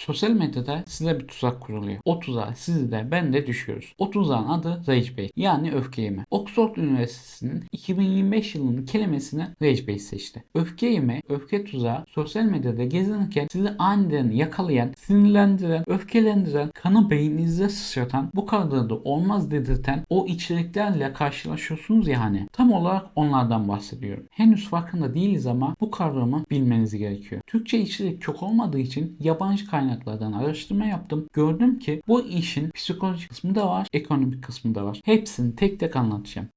Sosyal medyada size bir tuzak kuruluyor. O tuzağa siz de ben de düşüyoruz. O tuzağın adı Rage Bait, yani öfke yeme. Oxford Üniversitesi'nin 2025 yılının kelimesini Rage Bait seçti. Öfke yeme, öfke tuzağı sosyal medyada gezinirken sizi aniden yakalayan, sinirlendiren, öfkelendiren, kanı beyninize sıçratan, bu kadar da olmaz dedirten o içeriklerle karşılaşıyorsunuz ya hani. Tam olarak onlardan bahsediyorum. Henüz farkında değiliz ama bu kavramı bilmeniz gerekiyor. Türkçe içerik çok olmadığı için yabancı kaynaklardan araştırma yaptım. Gördüm ki bu işin psikolojik kısmı da var, ekonomik kısmı da var. Hepsini tek tek anlatacağım.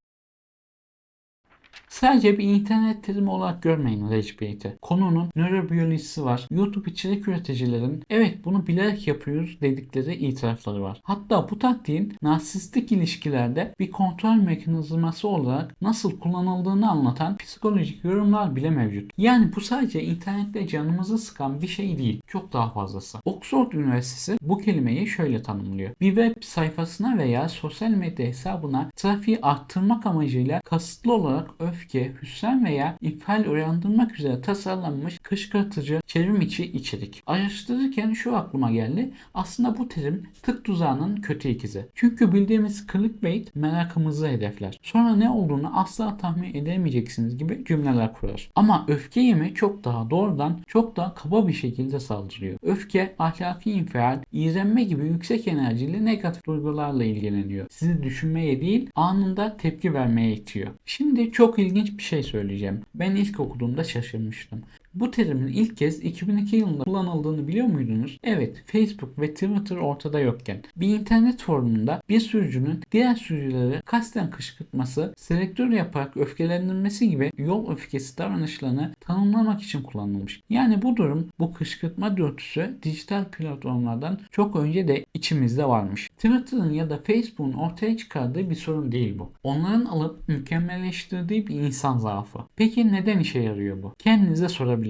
Sadece bir internet terimi olarak görmeyin rage bait'i. Konunun nörobiyolojisi var. YouTube içerik üreticilerin evet bunu bilerek yapıyoruz dedikleri itirafları var. Hatta bu taktiğin narsistik ilişkilerde bir kontrol mekanizması olarak nasıl kullanıldığını anlatan psikolojik yorumlar bile mevcut. Yani bu sadece internette canımızı sıkan bir şey değil. Çok daha fazlası. Oxford Üniversitesi bu kelimeyi şöyle tanımlıyor. Bir web sayfasına veya sosyal medya hesabına trafiği arttırmak amacıyla kasıtlı olarak öfke, hüsran veya infial uyandırmak üzere tasarlanmış kışkırtıcı çevrim içi içerik. Araştırırken şu aklıma geldi. Aslında bu terim tık tuzağının kötü ikizi. Çünkü bildiğimiz clickbait merakımızı hedefler. Sonra ne olduğunu asla tahmin edemeyeceksiniz gibi cümleler kurar. Ama öfke yeme çok daha doğrudan, çok daha kaba bir şekilde saldırıyor. Öfke, ahlaki infial, iğrenme gibi yüksek enerjili negatif duygularla ilgileniyor. Sizi düşünmeye değil, anında tepki vermeye itiyor. Şimdi çok ilginç bir şey söyleyeceğim. Ben ilk okuduğumda şaşırmıştım. Bu terimin ilk kez 2002 yılında kullanıldığını biliyor muydunuz? Evet, Facebook ve Twitter ortada yokken. Bir internet forumunda bir sürücünün diğer sürücüleri kasten kışkırtması, selektör yaparak öfkelendirmesi gibi yol öfkesi davranışlarını tanımlamak için kullanılmış. Yani bu durum, bu kışkırtma dürtüsü dijital platformlardan çok önce de içimizde varmış. Twitter'ın ya da Facebook'un ortaya çıkardığı bir sorun değil bu. Onların alıp mükemmelleştirdiği bir insan zaafı. Peki neden işe yarıyor bu? Kendinize sorabilirsiniz.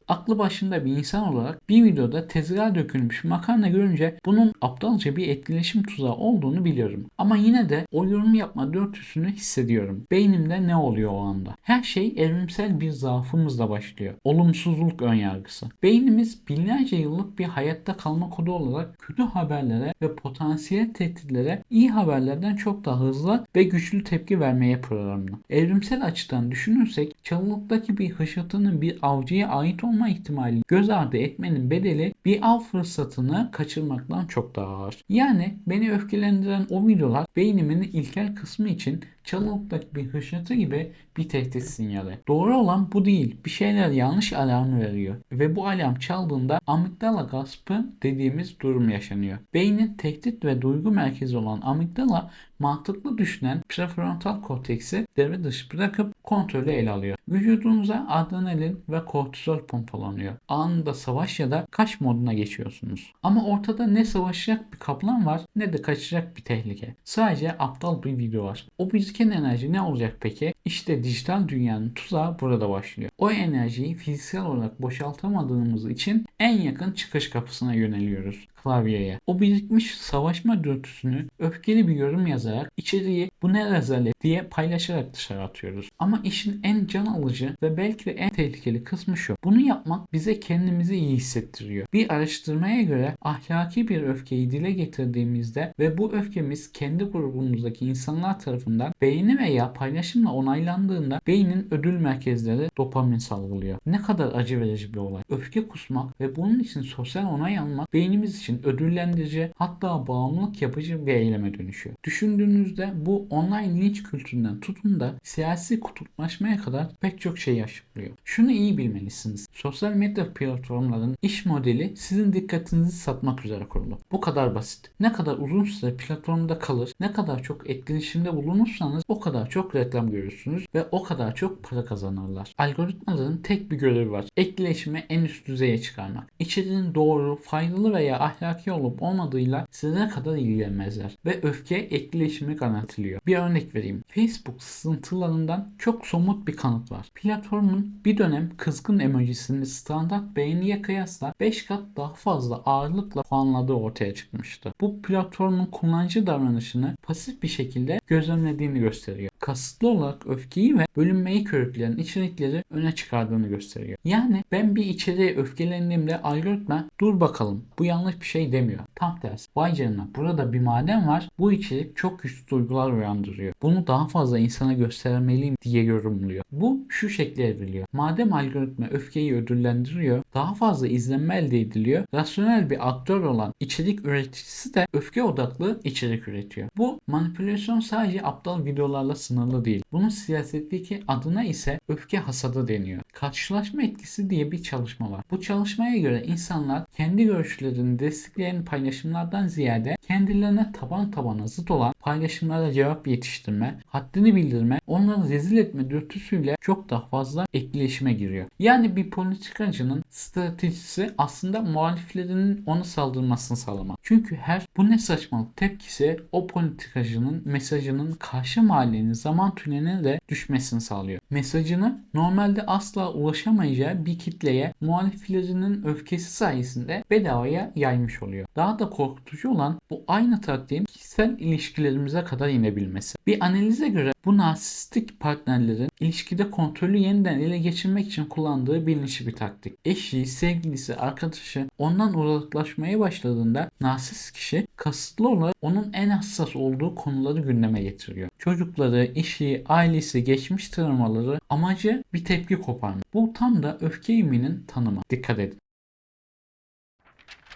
Aklı başında bir insan olarak bir videoda tezgaha dökülmüş makarna görünce bunun aptalca bir etkileşim tuzağı olduğunu biliyorum. Ama yine de o yorum yapma dürtüsünü hissediyorum. Beynimde ne oluyor o anda? Her şey evrimsel bir zaafımızla başlıyor. Olumsuzluk önyargısı. Beynimiz binlerce yıllık bir hayatta kalma kodu olarak kötü haberlere ve potansiyel tehditlere iyi haberlerden çok daha hızlı ve güçlü tepki vermeye programlı. Evrimsel açıdan düşünürsek çalılıktaki bir hışırtının bir avcıya ait olma ihtimalini göz ardı etmenin bedeli bir av fırsatını kaçırmaktan çok daha ağır. Yani beni öfkelendiren o videolar beynimin ilkel kısmı için çalılıktaki bir hışırtı gibi bir tehdit sinyali. Doğru olan bu değil. Bir şeyler yanlış alarmı veriyor. Ve bu alarm çaldığında amigdala gaspı dediğimiz durum yaşanıyor. Beynin tehdit ve duygu merkezi olan amigdala mantıklı düşünen prefrontal korteksi devre dışı bırakıp kontrolü ele alıyor. Vücudunuza adrenalin ve kortizol pompalanıyor. Anında savaş ya da kaç moduna geçiyorsunuz. Ama ortada ne savaşacak bir kaplan var ne de kaçacak bir tehlike. Sadece aptal bir video var. O biriken enerji ne olacak peki? İşte dijital dünyanın tuzağı burada başlıyor. O enerjiyi fiziksel olarak boşaltamadığımız için en yakın çıkış kapısına yöneliyoruz. Klavyeye. O birikmiş savaşma dürtüsünü öfkeli bir yorum yazarak içeriği bu ne rezalet diye paylaşarak dışarı atıyoruz. Ama işin en can alıcı ve belki de en tehlikeli kısmı şu. Bunu yapmak bize kendimizi iyi hissettiriyor. Bir araştırmaya göre ahlaki bir öfkeyi dile getirdiğimizde ve bu öfkemiz kendi grubumuzdaki insanlar tarafından beğeni veya paylaşımla onaylandığında beynin ödül merkezleri dopamin salgılıyor. Ne kadar acı verici bir olay. Öfke kusmak ve bunun için sosyal onay almak beynimiz için ödüllendirici, hatta bağımlılık yapıcı bir eyleme dönüşüyor. Düşündüğünüzde bu online linç kültüründen tutun da siyasi kutuplaşmaya kadar pek çok şey yaşanıyor. Şunu iyi bilmelisiniz. Sosyal medya platformlarının iş modeli sizin dikkatinizi satmak üzere kurulu. Bu kadar basit. Ne kadar uzun süre platformda kalır, ne kadar çok etkileşimde bulunursanız o kadar çok reklam görürsünüz ve o kadar çok para kazanırlar. Algoritmaların tek bir görevi var. Etkileşimi en üst düzeye çıkarmak. İçeriğin doğru, faydalı veya ahlaki olup olmadığıyla size kadar ilgilenmezler ve öfke etkileşimi garantiliyor. Bir örnek vereyim. Facebook sızıntılarından çok somut bir kanıt var. Platformun bir dönem kızgın emojisini standart beğeniye kıyasla 5 kat daha fazla ağırlıkla puanladığı ortaya çıkmıştı. Bu platformun kullanıcı davranışını pasif bir şekilde gözlemlediğini gösteriyor. kasıtlı olarak öfkeyi ve bölünmeyi körükleyen içerikleri öne çıkardığını gösteriyor. Yani ben bir içeriğe öfkelendiğimde algoritma dur bakalım bu yanlış bir şey demiyor. Tam tersi. Vay canına burada bir maden var. Bu içerik çok güçlü duygular uyandırıyor. Bunu daha fazla insana göstermeliyim diye yorumluyor. Bu şu şekilde evriliyor. Madem algoritma öfkeyi ödüllendiriyor, daha fazla izlenme elde ediliyor. Rasyonel bir aktör olan içerik üreticisi de öfke odaklı içerik üretiyor. Bu manipülasyon sadece aptal videolarla sınırlı değil. Bunun siyasetteki adına ise öfke hasadı deniyor. Karşılaşma etkisi diye bir çalışma var. Bu çalışmaya göre insanlar kendi görüşlerini destekleyen paylaşımlardan ziyade kendilerine taban tabana zıt olan paylaşımlara cevap yetiştirme, haddini bildirme, onları rezil etme dürtüsüyle çok daha fazla etkileşime giriyor. Yani bir politikacının stratejisi aslında muhaliflerinin ona saldırmasını sağlamak. Çünkü her bu ne saçmalık tepkisi o politikacının mesajının karşı mahallenin zaman tüneline de düşmesini sağlıyor. Mesajını normalde asla ulaşamayacağı bir kitleye muhaliflerinin öfkesi sayesinde bedavaya yaymış oluyor. Daha da korkutucu olan bu aynı taktiğin kişisel ilişkilerimize kadar inebilmesi. Bir analize göre bu narsistik partnerlerin ilişkide kontrolü yeniden ele geçirmek için kullandığı bilinçli bir taktik. Eşi, sevgilisi, arkadaşı ondan uzaklaşmaya başladığında narsist kişi kasıtlı olarak onun en hassas olduğu konuları gündeme getiriyor. Çocukları, işi, ailesi, geçmiş travmaları amacı bir tepki koparmak. Bu tam da öfke eğiliminin tanımı. Dikkat edin.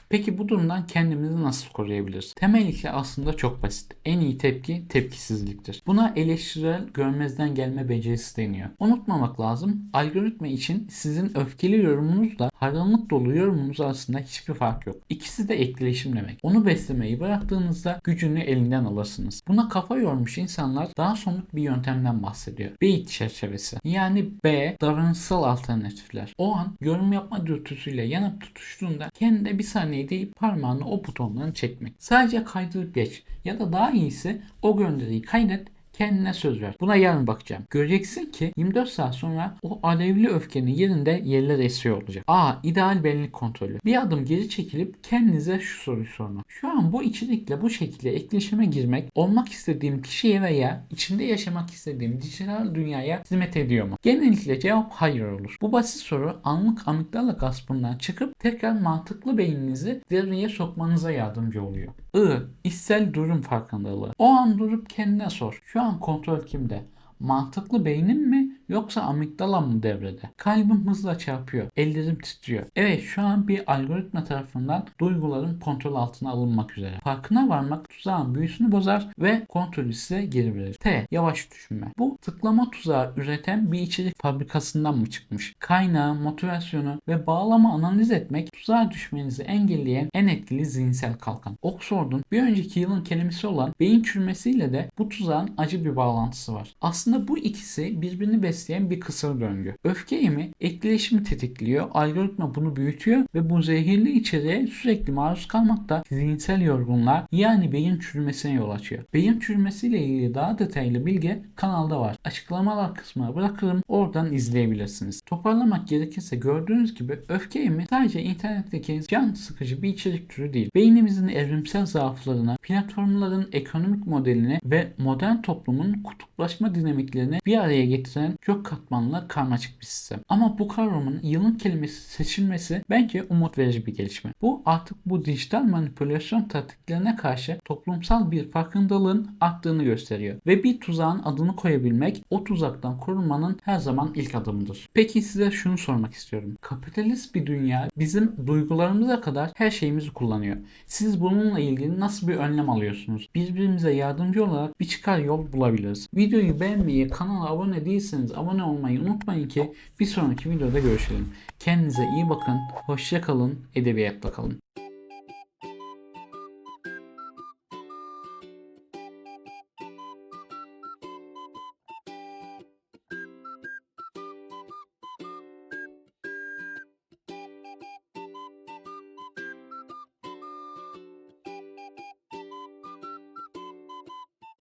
Peki bu durumdan kendimizi nasıl koruyabiliriz? Temel ilke aslında çok basit. En iyi tepki tepkisizliktir. Buna eleştirel görmezden gelme becerisi deniyor. Unutmamak lazım. Algoritma için sizin öfkeli yorumunuzla hayranlık dolu yorumunuz arasında hiçbir fark yok. İkisi de etkileşim demek. Onu beslemeyi bıraktığınızda gücünü elinden alırsınız. Buna kafa yormuş insanlar daha somut bir yöntemden bahsediyor. Beyit çerçevesi. Yani B davranışsal alternatifler. O an yorum yapma dürtüsüyle yanıp tutuştuğunda kendine bir saniye deyip parmağını o butondan çekmek. Sadece kaydırıp geç ya da daha iyisi o gönderiyi kaydet, kendine söz ver. Buna yarın bakacağım. Göreceksin ki 24 saat sonra o alevli öfkenin yerinde yerler esiyor olacak. İdeal benlik kontrolü. Bir adım geri çekilip kendinize şu soruyu sormak. Şu an bu içerikle bu şekilde etkileşime girmek olmak istediğim kişiye veya içinde yaşamak istediğim dijital dünyaya hizmet ediyor mu? Genellikle cevap hayır olur. Bu basit soru anlık amigdala gaspından çıkıp tekrar mantıklı beyninizi devreye sokmanıza yardımcı oluyor. İçsel durum farkındalığı. O an durup kendine sor. Şu an kontrol kimde? Mantıklı beynim mi yoksa amigdalam mı devrede? Kalbim hızla çarpıyor. Ellerim titriyor. Evet şu an bir algoritma tarafından duygularım kontrol altına alınmak üzere. Farkına varmak tuzağın büyüsünü bozar ve kontrolü size geri verir. Yavaş düşünme. Bu tıklama tuzağı üreten bir içerik fabrikasından mı çıkmış? Kaynağı, motivasyonu ve bağlama analiz etmek tuzağa düşmenizi engelleyen en etkili zihinsel kalkan. Oxford'un bir önceki yılın kelimesi olan beyin çürümesiyle de bu tuzağın acı bir bağlantısı var. Aslında bu ikisi birbirini besleyen bir kısır döngü. Öfke eğimi etkileşimi tetikliyor, algoritma bunu büyütüyor ve bu zehirli içeriğe sürekli maruz kalmak da zihinsel yorgunluğa yani beyin çürümesine yol açıyor. Beyin çürümesiyle ilgili daha detaylı bilgi kanalda var. Açıklamalar kısmına bırakırım, oradan izleyebilirsiniz. Toparlamak gerekirse gördüğünüz gibi öfke eğimi sadece internetteki can sıkıcı bir içerik türü değil. Beynimizin evrimsel zaaflarını, platformların ekonomik modelini ve modern toplumun kutuplaşma dinamiklerini bir araya getiren çok katmanlı karmaşık bir sistem. Ama bu kavramın yılın kelimesi seçilmesi bence umut verici bir gelişme. Bu artık bu dijital manipülasyon taktiklerine karşı toplumsal bir farkındalığın arttığını gösteriyor. Ve bir tuzağın adını koyabilmek o tuzaktan korunmanın her zaman ilk adımıdır. Peki size şunu sormak istiyorum. Kapitalist bir dünya bizim duygularımıza kadar her şeyimizi kullanıyor. Siz bununla ilgili nasıl bir önlem alıyorsunuz? Birbirimize yardımcı olarak bir çıkar yol bulabiliriz. Videoyu beğenmeyi, kanala abone değilseniz abone olmayı unutmayın ki bir sonraki videoda görüşelim. Kendinize iyi bakın, hoşça kalın, edebiyatla kalın.